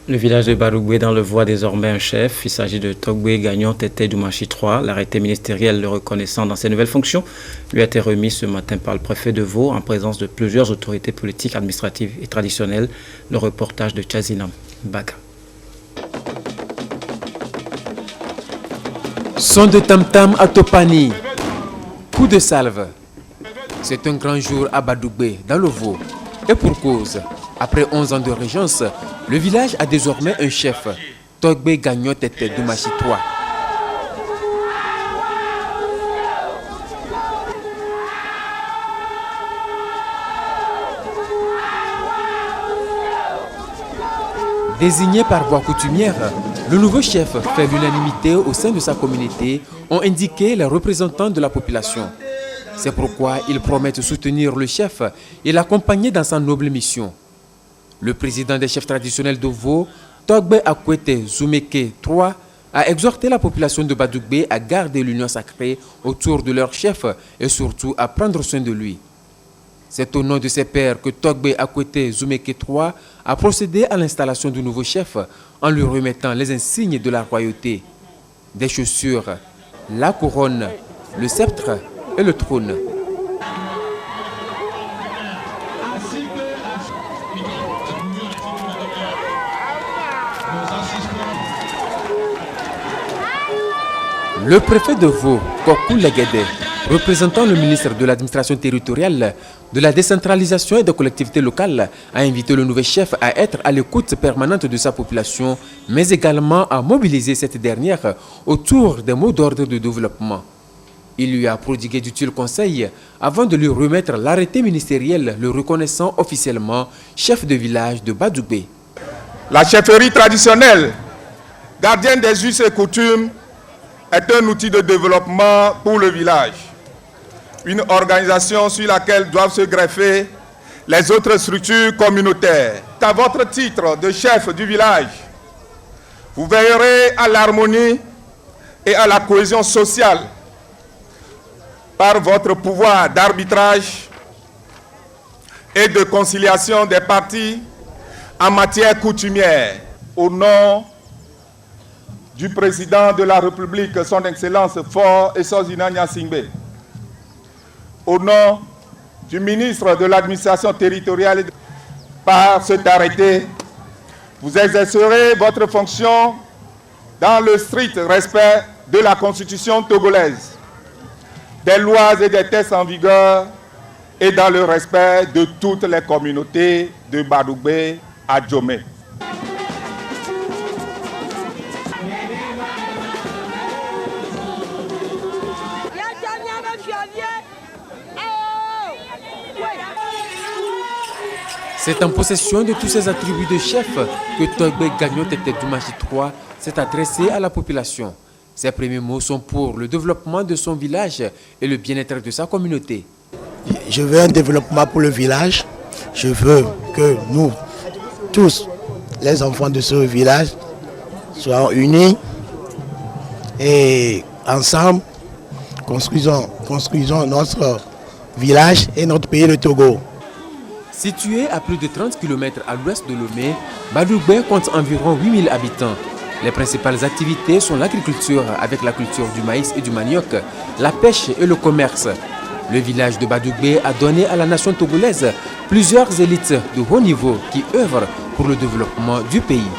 Le village de Badougbe dans le voit désormais un chef. Il s'agit de Togbe Gagnon Tete Doumachi III. L'arrêté ministériel le reconnaissant dans ses nouvelles fonctions lui a été remis ce matin par le préfet de Vaud en présence de plusieurs autorités politiques, administratives et traditionnelles. Le reportage de Chazinam Baga. Son de tam-tam à Topani. Coup de salve. C'est un grand jour à Badougbe dans le Vaud. Et pour cause. Après 11 ans de régence, le village a désormais un chef, Togbe Gagnon Tete Doumachi III. Désigné par voie coutumière, le nouveau chef fait l'unanimité au sein de sa communauté, ont indiqué les représentants de la population. C'est pourquoi ils promettent soutenir le chef et l'accompagner dans sa noble mission. Le président des chefs traditionnels de Vaud, Togbe Akwete Zoumeke III, a exhorté la population de Badougbe à garder l'union sacrée autour de leur chef et surtout à prendre soin de lui. C'est au nom de ses pairs que Togbe Akwete Zoumeke III a procédé à l'installation du nouveau chef en lui remettant les insignes de la royauté, des chaussures, la couronne, le sceptre et le trône. Le préfet de Vaud, Kokou Legede, représentant le ministre de l'administration territoriale, de la décentralisation et des collectivités locales, a invité le nouveau chef à être à l'écoute permanente de sa population, mais également à mobiliser cette dernière autour des mots d'ordre de développement. Il lui a prodigué d'utiles conseils avant de lui remettre l'arrêté ministériel le reconnaissant officiellement chef de village de Badougbe. La chefferie traditionnelle, gardienne des us et coutumes, est un outil de développement pour le village. Une organisation sur laquelle doivent se greffer les autres structures communautaires. À votre titre de chef du village, vous veillerez à l'harmonie et à la cohésion sociale par votre pouvoir d'arbitrage et de conciliation des parties en matière coutumière. Au nom du président de la République, son Excellence Faure Essouzina Gnassingbé, au nom du ministre de l'administration territoriale, par cet arrêté, vous exercerez votre fonction dans le strict respect de la Constitution togolaise, des lois et des textes en vigueur et dans le respect de toutes les communautés de Badougbe à Djomé. C'est en possession de tous ces attributs de chef que Togbe Gagnon Tete Doumachi III s'est adressé à la population. Ses premiers mots sont pour le développement de son village et le bien-être de sa communauté. Je veux un développement pour le village. Je veux que nous, tous les enfants de ce village, soient unis et ensemble construisons notre village et notre pays, le Togo. Situé à plus de 30 km à l'ouest de Lomé, Badougbe compte environ 8000 habitants. Les principales activités sont l'agriculture avec la culture du maïs et du manioc, la pêche et le commerce. Le village de Badougbe a donné à la nation togolaise plusieurs élites de haut niveau qui œuvrent pour le développement du pays.